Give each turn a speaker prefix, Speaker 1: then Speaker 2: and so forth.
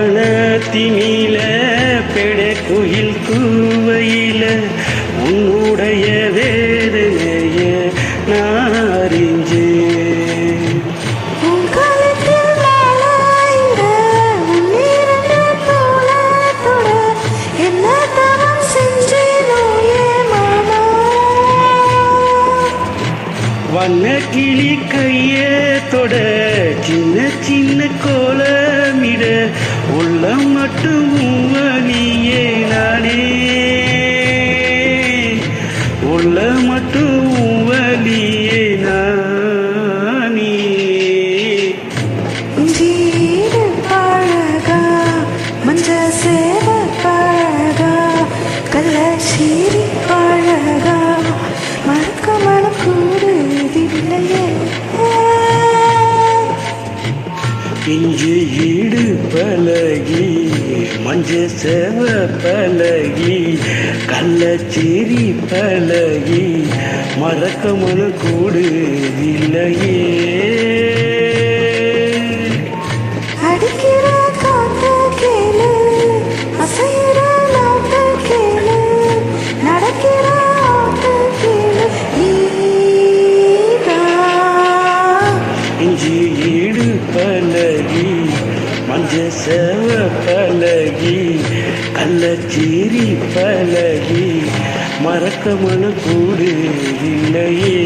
Speaker 1: புன்னவனத்தினில பெடக்குயில் கூவையில உன்னுடைய வேதனைய நான் அறிஞ்சேன். வண்ண கிளி கைய தொட சின்ன சின்ன கோலமிட உள்ளம் மட்டும் வலியே நானே உள்ளம் மட்டும் வலியே நானே.
Speaker 2: ஜீடு பழகா மஞ்ச சேவ பழகா கள்ளசீரி பழகா மறக்க மனக்கூடுதில்லையே.
Speaker 1: இஞ்சி ஈடு பழகி மஞ்ச சேவ பழகி கள்ளச்சேரி பழகி மறக்க மனக்கூடுதில்லையே.
Speaker 2: அடிக்கிற காத்து கேளு அசைகிற நாட்டு கேளு நடக்கிற ஆட்டு கேளு
Speaker 1: இஞ்சி ஈடு பழகி மஞ்ச சேவ பழகி கள்ளச்சேரி பழகி மறக்க மனக்கூடுதில்லையே.